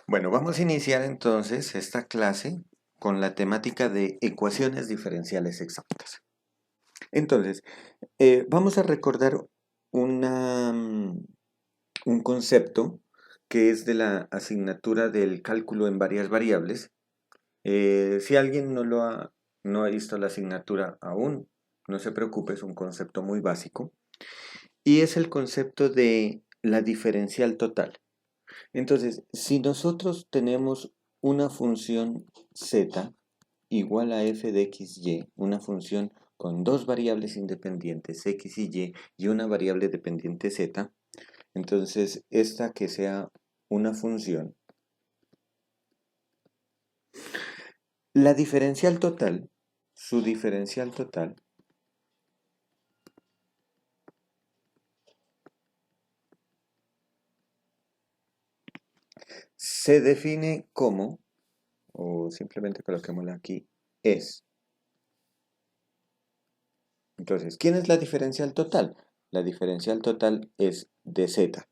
Bueno, vamos a iniciar entonces esta clase con la temática de ecuaciones diferenciales exactas. Entonces, vamos a recordar una, un concepto que es de la asignatura del cálculo en varias variables. Si alguien no ha visto la asignatura aún, no se preocupe, es un concepto muy básico. Y es el concepto de la diferencial total. Entonces, si nosotros tenemos una función z igual a f de xy, una función con dos variables independientes x y una variable dependiente z, entonces esta que sea una función, la diferencial total, su diferencial total, se define como, o simplemente coloquémosla aquí, es. Entonces, ¿quién es la diferencial total? La diferencial total es dz.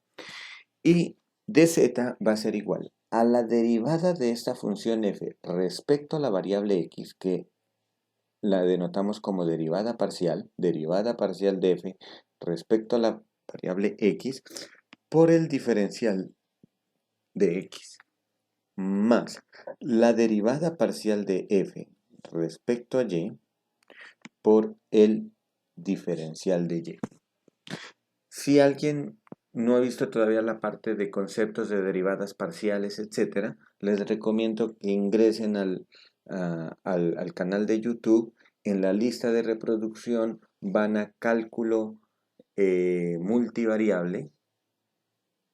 Y dz va a ser igual a la derivada de esta función f respecto a la variable x, que la denotamos como derivada parcial de f respecto a la variable x, por el diferencial de x, más la derivada parcial de f respecto a y por el diferencial de y. Si alguien no ha visto todavía la parte de conceptos de derivadas parciales, etcétera, les recomiendo que ingresen al canal de YouTube. En la lista de reproducción van a cálculo multivariable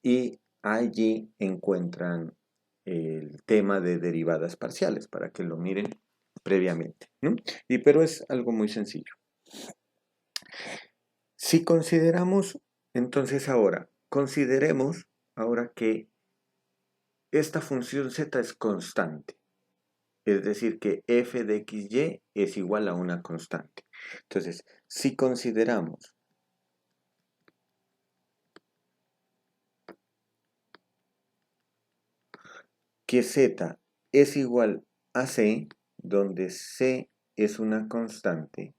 y allí encuentran el tema de derivadas parciales para que lo miren previamente, ¿no? Pero es algo muy sencillo. Si consideramos, entonces consideremos ahora que esta función z es constante, es decir, que f de xy es igual a una constante. Entonces, si consideramos que z es igual a c, donde c es una constante,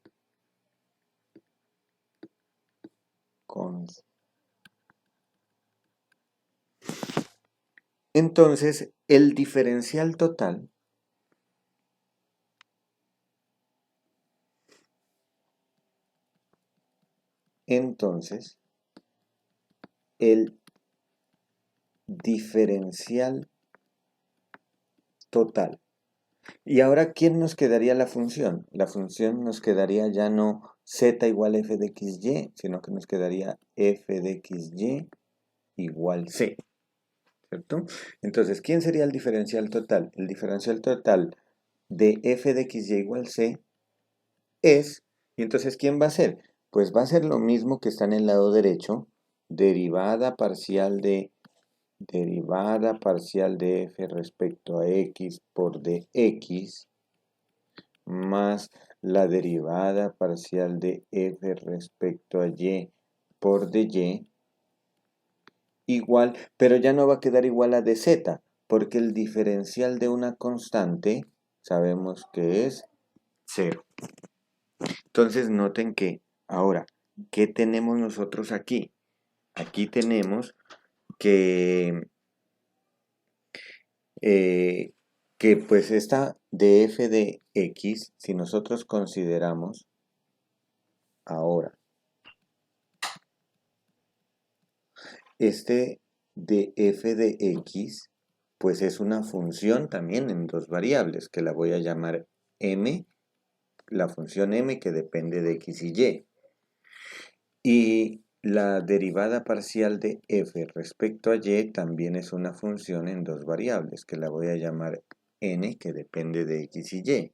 entonces el diferencial total entonces el diferencial total. Y ahora, ¿quién nos quedaría la función? La función nos quedaría ya no z igual f de xy, sino que nos quedaría f de xy igual c, ¿cierto? Entonces, ¿quién sería el diferencial total? El diferencial total de f de xy igual c es, y entonces, ¿quién va a ser? Pues va a ser lo mismo que está en el lado derecho, derivada parcial de f respecto a x por dx, más la derivada parcial de f respecto a y por dy, igual, pero ya no va a quedar igual a dz, porque el diferencial de una constante sabemos que es 0. Entonces noten que ahora, ¿qué tenemos nosotros aquí? Aquí tenemos que, eh, que pues esta de f de x, si nosotros consideramos ahora este de f de x, pues es una función también en dos variables, que la voy a llamar m, la función m que depende de x y y. Y la derivada parcial de f respecto a y también es una función en dos variables, que la voy a llamar n, que depende de x y y.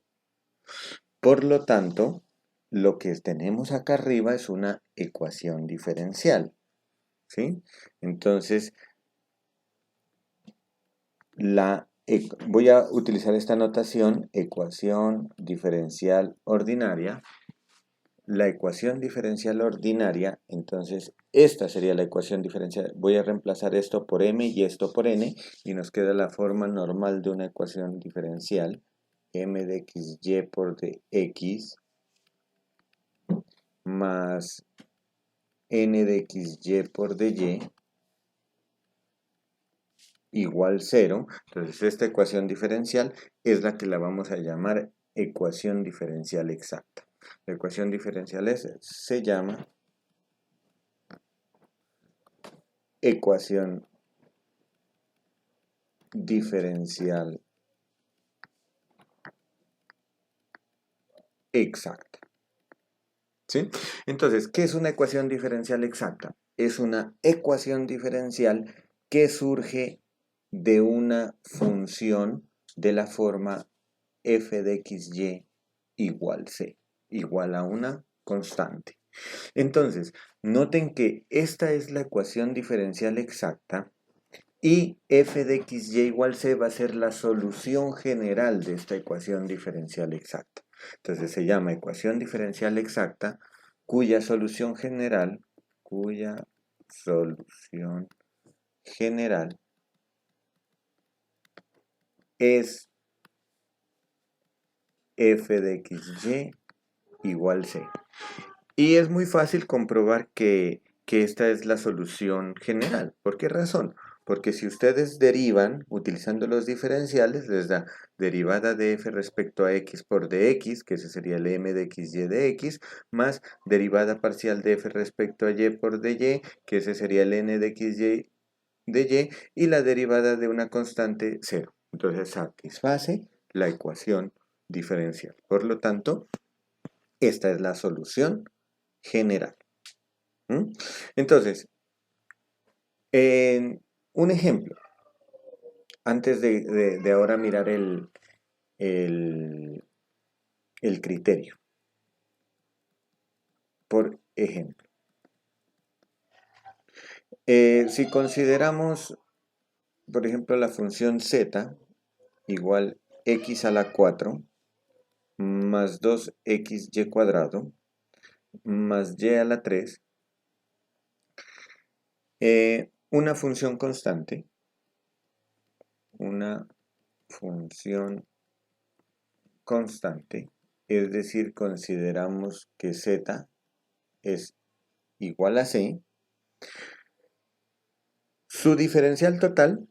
Por lo tanto, lo que tenemos acá arriba es una ecuación diferencial, ¿sí? Entonces, voy a utilizar esta notación, ecuación diferencial ordinaria. la ecuación diferencial ordinaria, entonces esta sería la ecuación diferencial. Voy a reemplazar esto por m y esto por n y nos queda la forma normal de una ecuación diferencial, m de xy por dx más n de xy por dy igual 0. Entonces esta ecuación diferencial es la que la vamos a llamar ecuación diferencial exacta. La ecuación diferencial se llama ecuación diferencial exacta. ¿Sí? Entonces, ¿qué es una ecuación diferencial exacta? Es una ecuación diferencial que surge de una función de la forma f de xy igual c, igual a una constante. Entonces, noten que esta es la ecuación diferencial exacta y f de xy igual c va a ser la solución general de esta ecuación diferencial exacta. Entonces se llama ecuación diferencial exacta cuya solución general es f de xy igual c. Y es muy fácil comprobar que esta es la solución general. ¿Por qué razón? Porque si ustedes derivan utilizando los diferenciales, les da derivada de f respecto a x por dx, que ese sería el m de xy de x, más derivada parcial de f respecto a y por dy, que ese sería el n de xy de y la derivada de una constante 0. Entonces satisface la ecuación diferencial. Por lo tanto, esta es la solución general. ¿Mm? Entonces, un ejemplo, antes de ahora mirar el criterio. Por ejemplo, si consideramos, por ejemplo, la función z igual x a la 4 más 2xy cuadrado más y a la 3, una función constante, es decir, consideramos que z es igual a c, su diferencial total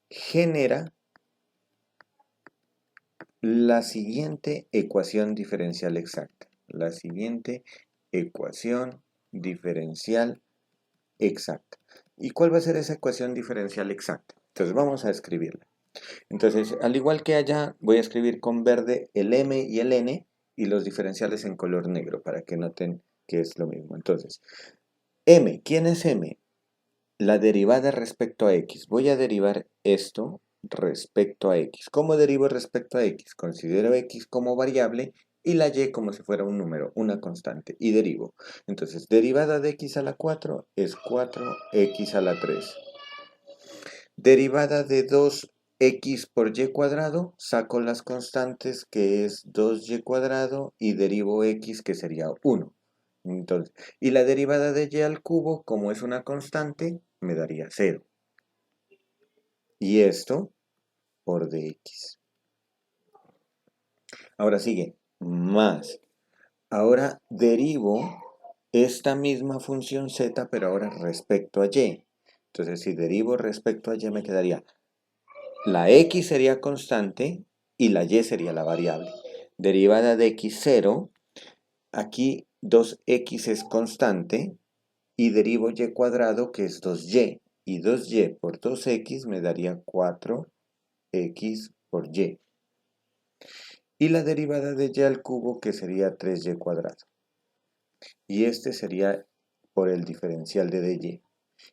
genera la siguiente ecuación diferencial exacta. La siguiente ecuación diferencial exacta. ¿Y cuál va a ser esa ecuación diferencial exacta? Entonces vamos a escribirla. Entonces, al igual que allá, voy a escribir con verde el m y el n y los diferenciales en color negro para que noten que es lo mismo. Entonces, m, ¿quién es m? La derivada respecto a x. Voy a derivar esto respecto a x. ¿Cómo derivo respecto a x? Considero x como variable y la y como si fuera un número, una constante, y derivo. Entonces, derivada de x a la 4 es 4x a la 3. Derivada de 2x por y cuadrado, saco las constantes que es 2y cuadrado y derivo x que sería 1. Entonces, y la derivada de y al cubo, como es una constante, me daría 0. Y esto por dx. Ahora sigue, más. Ahora derivo esta misma función z, pero ahora respecto a y. Entonces, si derivo respecto a y, me quedaría la x sería constante y la y sería la variable. Derivada de x0, aquí 2x es constante y derivo y cuadrado que es 2y. Y 2y por 2x me daría 4x por y. Y la derivada de y al cubo que sería 3y cuadrado. Y este sería por el diferencial de dy.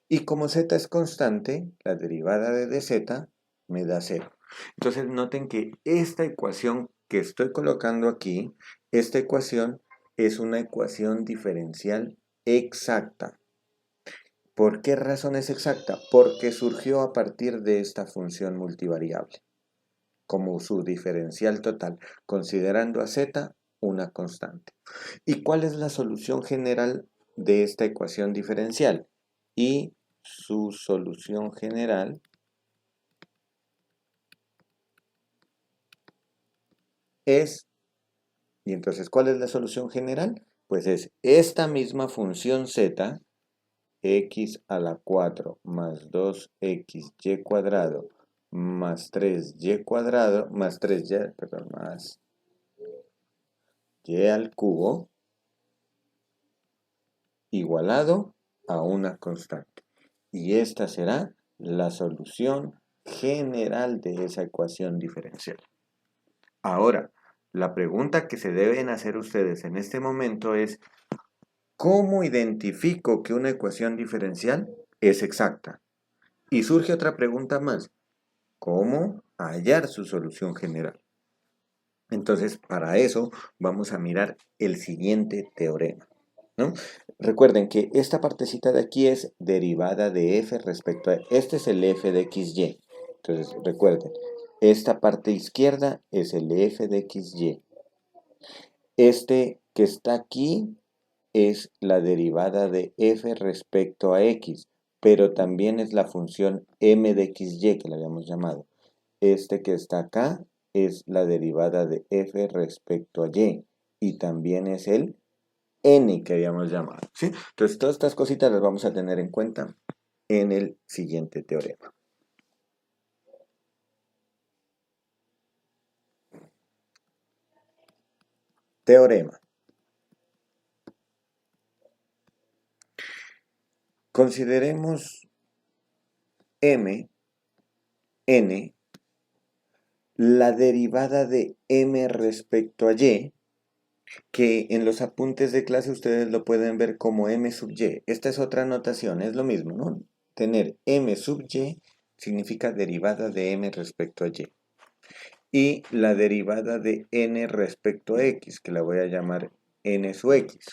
Y como z es constante, la derivada de dz me da 0. Entonces noten que esta ecuación que estoy colocando aquí, esta ecuación es una ecuación diferencial exacta. ¿Por qué razón es exacta? Porque surgió a partir de esta función multivariable, como su diferencial total, considerando a z una constante. ¿Y cuál es la solución general de esta ecuación diferencial? Y su solución general es, y entonces, ¿cuál es la solución general? Pues es esta misma función z, x a la 4 más 2xy cuadrado más 3y cuadrado, más 3y, perdón, más y al cubo, igualado a una constante. Y esta será la solución general de esa ecuación diferencial. Ahora, la pregunta que se deben hacer ustedes en este momento es, ¿cómo identifico que una ecuación diferencial es exacta? Y surge otra pregunta más, ¿cómo hallar su solución general? Entonces, para eso vamos a mirar el siguiente teorema, ¿no? Recuerden que esta partecita de aquí es derivada de f respecto a... Este es el f de xy. Entonces, recuerden, esta parte izquierda es el f de xy. Este que está aquí es la derivada de f respecto a x, pero también es la función m de xy que le habíamos llamado. Este que está acá es la derivada de f respecto a y, y también es el n que habíamos llamado, ¿sí? Entonces, todas estas cositas las vamos a tener en cuenta en el siguiente teorema. Teorema. Consideremos m, n, la derivada de m respecto a y, que en los apuntes de clase ustedes lo pueden ver como m sub y. Esta es otra notación, es lo mismo, ¿no? Tener m sub y significa derivada de m respecto a y. Y la derivada de n respecto a x, que la voy a llamar n sub x.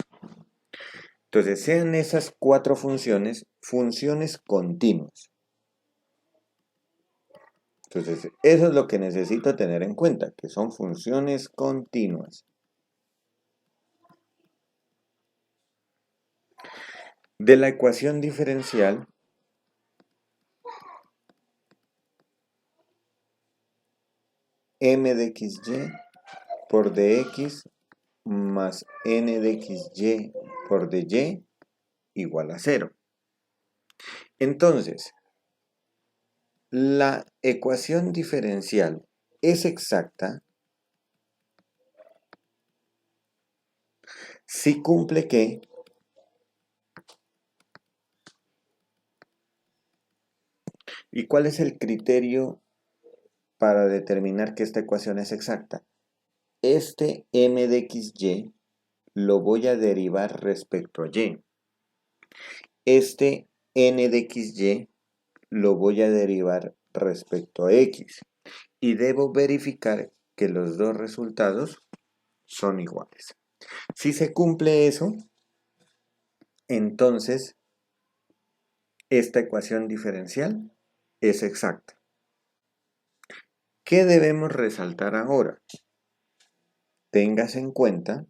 Entonces, sean esas cuatro funciones, funciones continuas. Entonces, eso es lo que necesito tener en cuenta, que son funciones continuas. De la ecuación diferencial, m de xy por dx más n de xy por dy igual a 0. Entonces, la ecuación diferencial es exacta si cumple que ¿y cuál es el criterio para determinar que esta ecuación es exacta? Este m de xy lo voy a derivar respecto a y. Este n de xy lo voy a derivar respecto a x. Y debo verificar que los dos resultados son iguales. Si se cumple eso, entonces esta ecuación diferencial es exacta. ¿Qué debemos resaltar ahora? Tengas en cuenta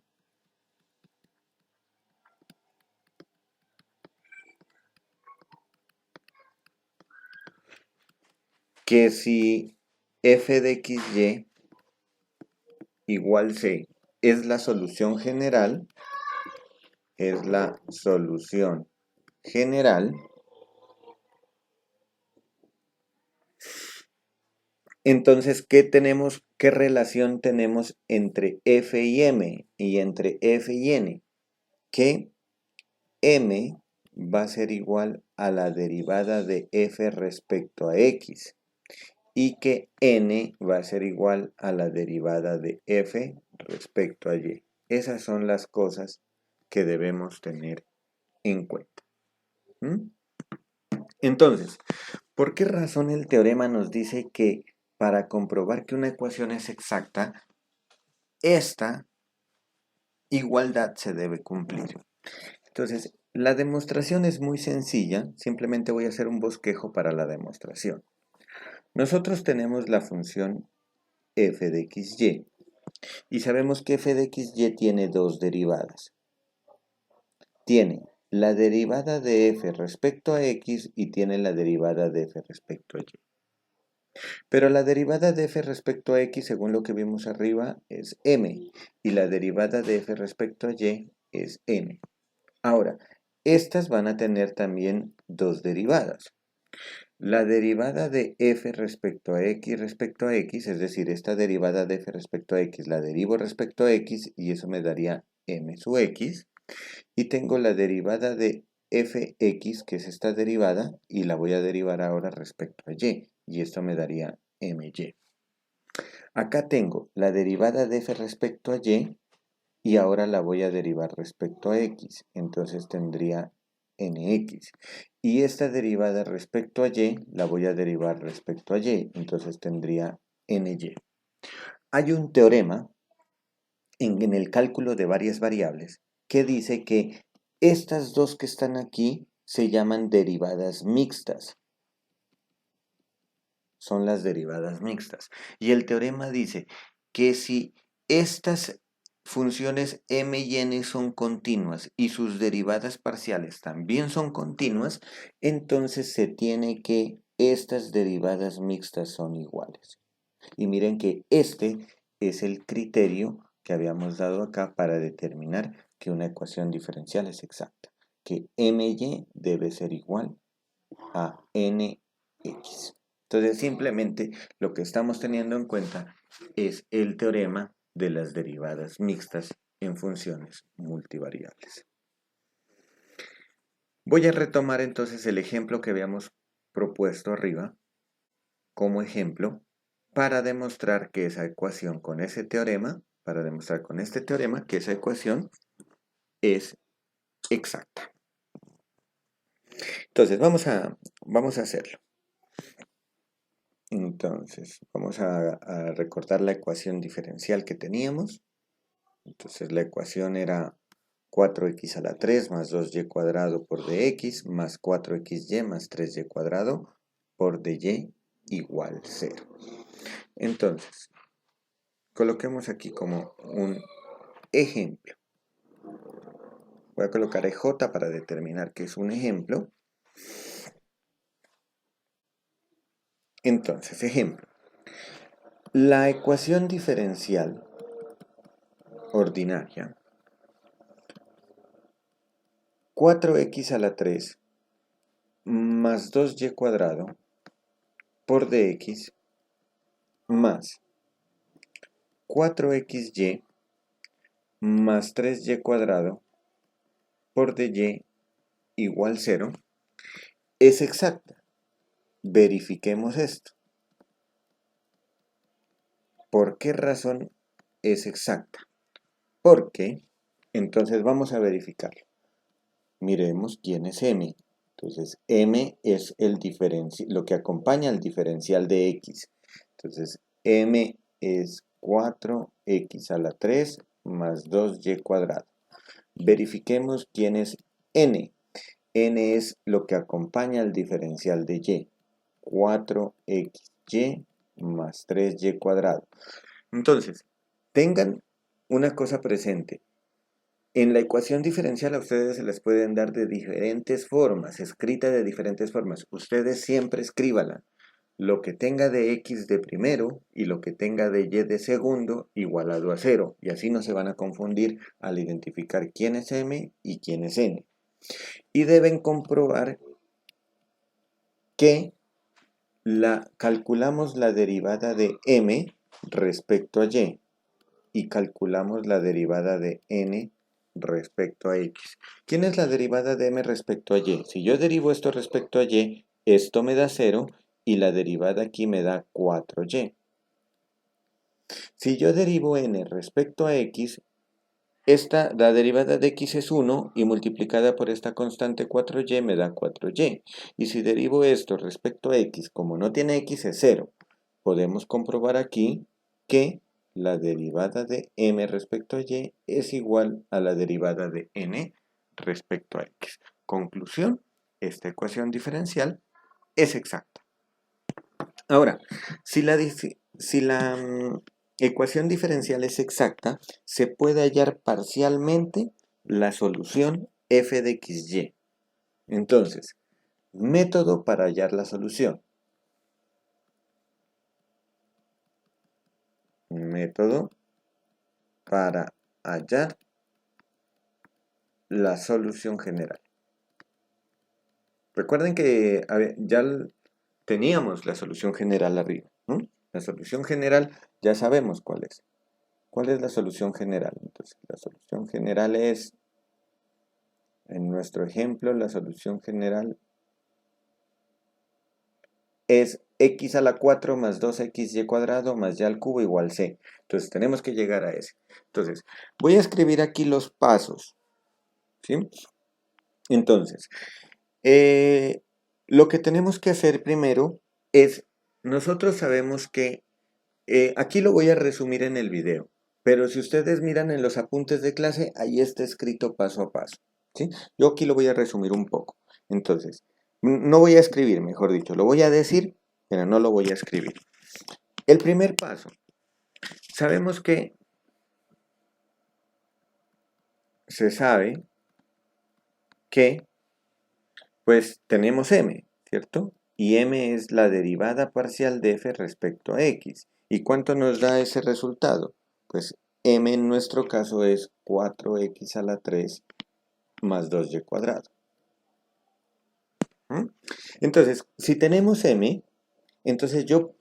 que si f de xy igual c es la solución general, entonces, ¿qué relación tenemos entre f y m y entre f y n? Que m va a ser igual a la derivada de f respecto a x y que n va a ser igual a la derivada de f respecto a y. Esas son las cosas que debemos tener en cuenta. ¿Mm? Entonces, ¿por qué razón el teorema nos dice que para comprobar que una ecuación es exacta, esta igualdad se debe cumplir? Entonces, La demostración es muy sencilla, simplemente voy a hacer un bosquejo para la demostración. Nosotros tenemos la función f de xy y sabemos que f de xy tiene dos derivadas. Tiene la derivada de f respecto a x y tiene la derivada de f respecto a y. Pero la derivada de f respecto a x, según lo que vimos arriba, es m, y la derivada de f respecto a y es n. Ahora, estas van a tener también dos derivadas. La derivada de f respecto a x, es decir, esta derivada de f respecto a x, la derivo respecto a x y eso me daría m sub x. Y tengo la derivada de fx, que es esta derivada, y la voy a derivar ahora respecto a y esto me daría my. Acá tengo la derivada de f respecto a y ahora la voy a derivar respecto a x, entonces tendría nx. Y esta derivada respecto a y la voy a derivar respecto a y, entonces tendría ny. Hay un teorema en el cálculo de varias variables que dice que estas dos que están aquí se llaman derivadas mixtas. Son las derivadas mixtas. Y el teorema dice que si estas funciones m y n son continuas y sus derivadas parciales también son continuas, entonces se tiene que estas derivadas mixtas son iguales. Y miren que este es el criterio que habíamos dado acá para determinar que una ecuación diferencial es exacta, que my debe ser igual a nx. Entonces simplemente lo que estamos teniendo en cuenta es el teorema de las derivadas mixtas en funciones multivariables. Voy a retomar entonces el ejemplo que habíamos propuesto arriba como ejemplo para demostrar que esa ecuación con ese teorema, para demostrar con este teorema que esa ecuación es exacta. Entonces vamos a hacerlo. Entonces vamos a recordar la ecuación diferencial que teníamos. Entonces la ecuación era 4x a la 3 más 2y cuadrado por dx más 4xy más 3y cuadrado por dy igual 0. Entonces, coloquemos aquí como un ejemplo. Voy a colocar EJ para determinar que es un ejemplo. Entonces, ejemplo. La ecuación diferencial ordinaria 4x a la 3 más 2y cuadrado por dx más 4xy más 3y cuadrado por dy igual 0 es exacta. Verifiquemos esto. ¿Por qué razón es exacta? Porque, entonces vamos a verificarlo. Miremos quién es m. Entonces, m es lo que acompaña al diferencial de x. Entonces, m es 4x a la 3 más 2y cuadrado. Verifiquemos quién es n. N es lo que acompaña al diferencial de y. 4xy más 3y cuadrado. Entonces, tengan una cosa presente. En la ecuación diferencial a ustedes se les pueden dar de diferentes formas, escrita de diferentes formas. Ustedes siempre escríbala. Lo que tenga de x de primero y lo que tenga de y de segundo igualado a 0. Y así no se van a confundir al identificar quién es m y quién es n. Y deben comprobar que calculamos la derivada de m respecto a y calculamos la derivada de n respecto a x. ¿Quién es la derivada de m respecto a y? Si yo derivo esto respecto a y, esto me da 0 y la derivada aquí me da 4y. Si yo derivo n respecto a x, la derivada de x es 1 y multiplicada por esta constante 4y me da 4y. Y si derivo esto respecto a x, como no tiene x es 0. Podemos comprobar aquí que la derivada de m respecto a y es igual a la derivada de n respecto a x. Conclusión, esta ecuación diferencial es exacta. Ahora, si la ecuación diferencial es exacta, se puede hallar parcialmente la solución f de xy. Entonces, método para hallar la solución. Método para hallar la solución general. Recuerden que ya teníamos la solución general arriba, ¿no? La solución general ya sabemos cuál es. ¿Cuál es la solución general? Entonces, la solución general es, en nuestro ejemplo, la solución general es x a la 4 más 2xy cuadrado más y al cubo igual c. Entonces, tenemos que llegar a ese. Entonces, voy a escribir aquí los pasos, ¿sí? Entonces, lo que tenemos que hacer primero es, nosotros sabemos que, aquí lo voy a resumir en el video, pero si ustedes miran en los apuntes de clase, ahí está escrito paso a paso, ¿sí? Yo aquí lo voy a resumir un poco. Entonces, no voy a escribir, mejor dicho, lo voy a decir, pero no lo voy a escribir. El primer paso, sabemos que se sabe que, pues, tenemos m, ¿cierto? Y m es la derivada parcial de f respecto a x. ¿Y cuánto nos da ese resultado? Pues m en nuestro caso es 4x a la 3 más 2y cuadrado. ¿Mm? Entonces, si tenemos m, entonces yo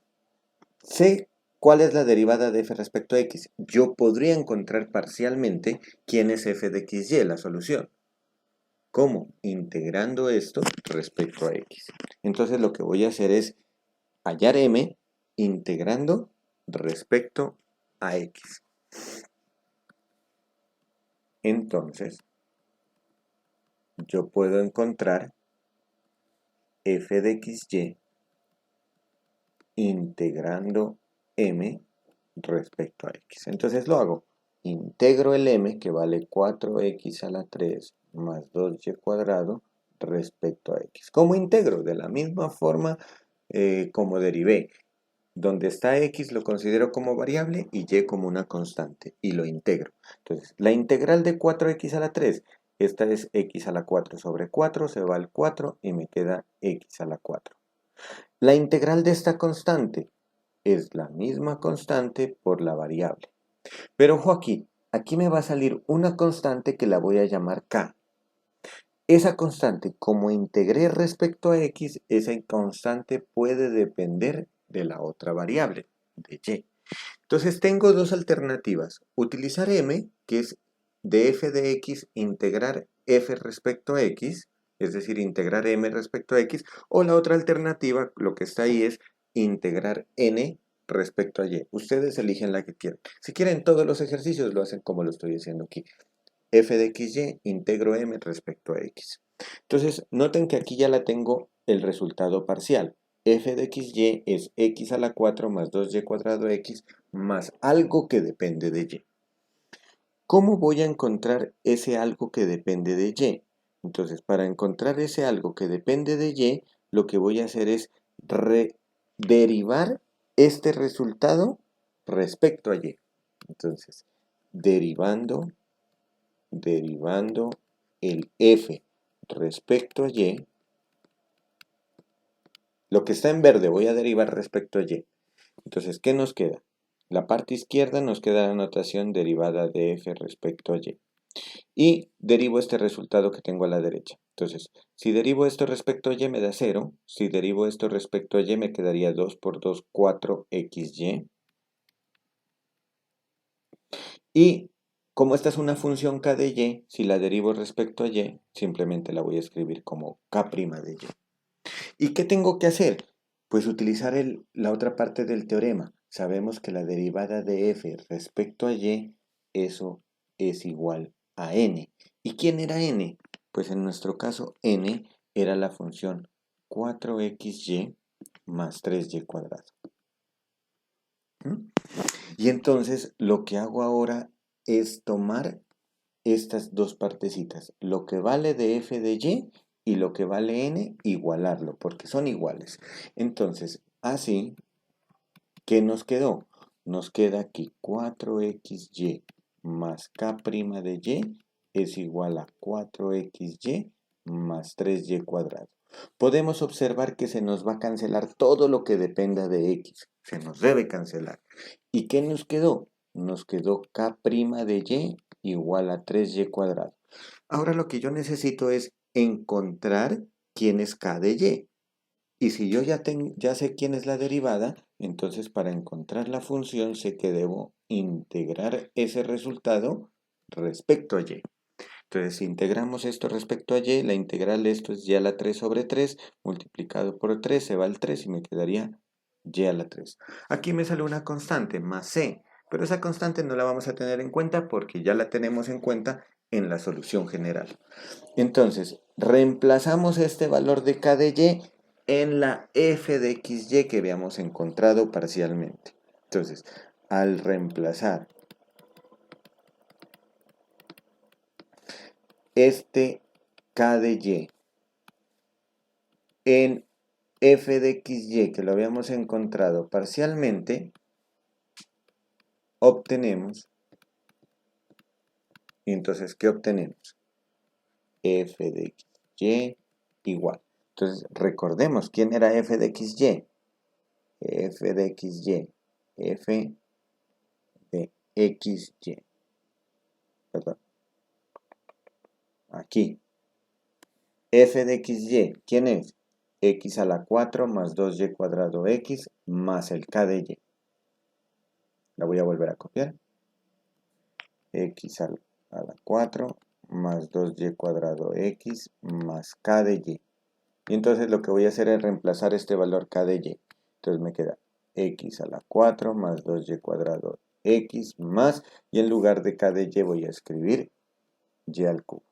sé cuál es la derivada de f respecto a x. Yo podría encontrar parcialmente quién es f de xy, la solución. ¿Cómo? Integrando esto respecto a x. Entonces lo que voy a hacer es hallar m integrando respecto a x. Entonces, yo puedo encontrar f de xy integrando m respecto a x. Entonces lo hago. Integro el m, que vale 4x a la 3 más 2y cuadrado respecto a x. ¿Cómo integro? De la misma forma como derivé. Donde está x lo considero como variable y y como una constante y lo integro. Entonces, la integral de 4x a la 3, esta es x a la 4 sobre 4, se va al 4 y me queda x a la 4. La integral de esta constante es la misma constante por la variable. Pero ojo aquí me va a salir una constante que la voy a llamar k. Esa constante, como integré respecto a x, esa constante puede depender de la otra variable, de y. Entonces tengo dos alternativas. Utilizar m, que es de f de x, integrar f respecto a x, es decir, integrar m respecto a x, o la otra alternativa, lo que está ahí es integrar n respecto a y. Ustedes eligen la que quieran. Si quieren todos los ejercicios lo hacen como lo estoy haciendo aquí. F de xy, integro m respecto a x. Entonces, noten que aquí ya la tengo el resultado parcial. F de xy es x a la 4 más 2y cuadrado x más algo que depende de y. ¿Cómo voy a encontrar ese algo que depende de y? Entonces, para encontrar ese algo que depende de y, lo que voy a hacer es derivar este resultado respecto a y. Entonces, derivando el f respecto a y, lo que está en verde voy a derivar respecto a y. Entonces, ¿qué nos queda? La parte izquierda nos queda la notación derivada de f respecto a y. Y derivo este resultado que tengo a la derecha. Entonces, si derivo esto respecto a y me da 0. Si derivo esto respecto a y me quedaría 2 por 2, 4xy. Y como esta es una función k de y, si la derivo respecto a y, simplemente la voy a escribir como k' de y. ¿Y qué tengo que hacer? Pues utilizar la otra parte del teorema. Sabemos que la derivada de f respecto a y, eso es igual a n. ¿Y quién era n? Pues en nuestro caso n era la función 4xy más 3y cuadrado. ¿Mm? Y entonces lo que hago ahora es tomar estas dos partecitas, lo que vale de f de y y lo que vale n, igualarlo, porque son iguales. Entonces, así, ¿qué nos quedó? Nos queda que 4xy más k' de y es igual a 4xy más 3y cuadrado. Podemos observar que se nos va a cancelar todo lo que dependa de x. Se nos debe cancelar. ¿Y qué nos quedó? Nos quedó k' de y igual a 3y cuadrado. Ahora lo que yo necesito es encontrar quién es k de y. Y si yo ya sé quién es la derivada, entonces para encontrar la función sé que debo integrar ese resultado respecto a y. Entonces, si integramos esto respecto a y, la integral de esto es y a la 3 sobre 3, multiplicado por 3, se va el 3 y me quedaría y a la 3. Aquí me sale una constante, más c, pero esa constante no la vamos a tener en cuenta porque ya la tenemos en cuenta en la solución general. Entonces, reemplazamos este valor de k de y en la f de xy que habíamos encontrado parcialmente. Entonces, al reemplazar este k de y en f de xy que lo habíamos encontrado parcialmente, obtenemos, y entonces, ¿qué obtenemos? F de xy igual. Entonces, recordemos, ¿quién era f de xy? F de xy, f de xy, perdón, aquí. F de xy, ¿quién es? X a la 4 más 2y cuadrado x más el k de y. La voy a volver a copiar. X a la 4 más 2y cuadrado x más k de y. Y entonces lo que voy a hacer es reemplazar este valor k de y. Entonces me queda x a la 4 más 2y cuadrado x más, y en lugar de k de y voy a escribir y al cubo.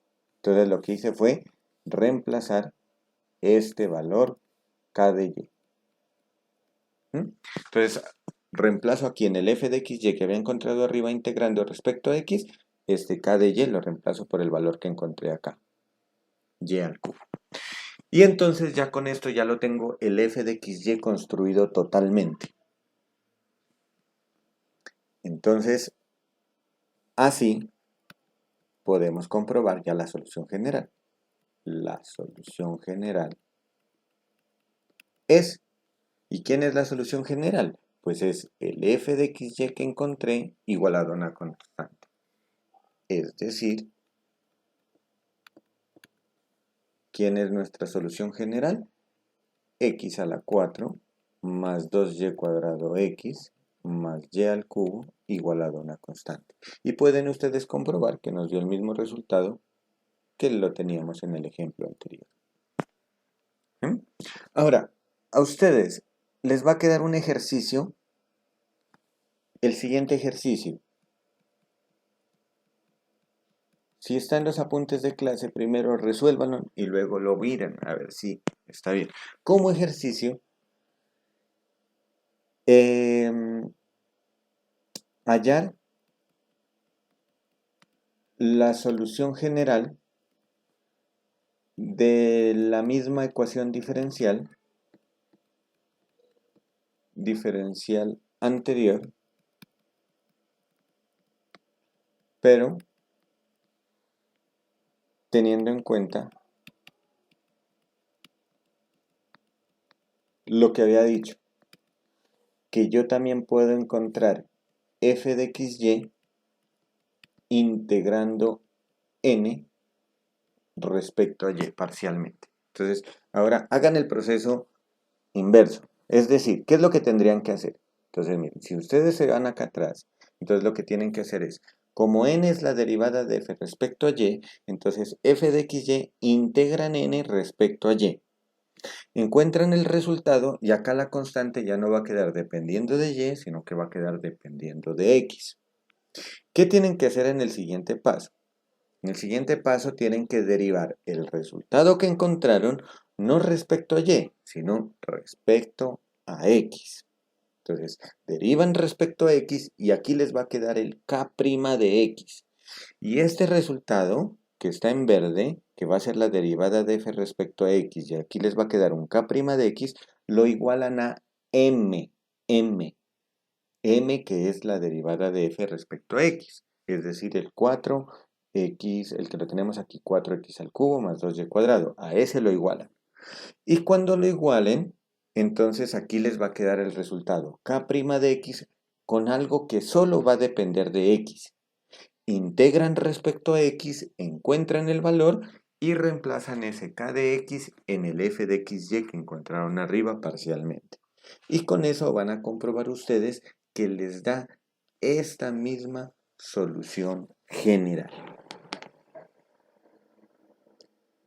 Entonces lo que hice fue reemplazar este valor k de y. Entonces reemplazo aquí en el f de xy que había encontrado arriba integrando respecto a x, este k de y lo reemplazo por el valor que encontré acá, y al cubo. Y entonces ya con esto ya lo tengo el f de xy construido totalmente. Entonces, así podemos comprobar ya la solución general. La solución general es, ¿y quién es la solución general? Pues es el f de xy que encontré igualado a una constante. Es decir, ¿quién es nuestra solución general? X a la 4 más 2y cuadrado x más y al cubo igualado a una constante. Y pueden ustedes comprobar que nos dio el mismo resultado que lo teníamos en el ejemplo anterior. Ahora, a ustedes les va a quedar un ejercicio, el siguiente ejercicio. Si está en los apuntes de clase, primero resuélvanlo y luego lo miren a ver si está bien. Como ejercicio, hallar la solución general de la misma ecuación diferencial anterior, pero teniendo en cuenta lo que había dicho, que yo también puedo encontrar f de xy integrando n respecto a y parcialmente. Entonces, ahora hagan el proceso inverso. Es decir, ¿qué es lo que tendrían que hacer? Entonces, miren, si ustedes se van acá atrás, entonces lo que tienen que hacer es, como n es la derivada de f respecto a y, entonces f de xy integran n respecto a y. Encuentran el resultado y acá la constante ya no va a quedar dependiendo de y, sino que va a quedar dependiendo de x. ¿Qué tienen que hacer en el siguiente paso? En el siguiente paso tienen que derivar el resultado que encontraron no respecto a y, sino respecto a x. Entonces, derivan respecto a x y aquí les va a quedar el k' de x. Y este resultado, que está en verde, que va a ser la derivada de f respecto a x, y aquí les va a quedar un k' de x, lo igualan a m, m que es la derivada de f respecto a x, es decir, el 4x, el que lo tenemos aquí, 4x al cubo más 2y cuadrado, a ese lo igualan. Y cuando lo igualen, entonces aquí les va a quedar el resultado, k' de x con algo que solo va a depender de x. Integran respecto a x, encuentran el valor y reemplazan ese k de x en el f de xy que encontraron arriba parcialmente. Y con eso van a comprobar ustedes que les da esta misma solución general.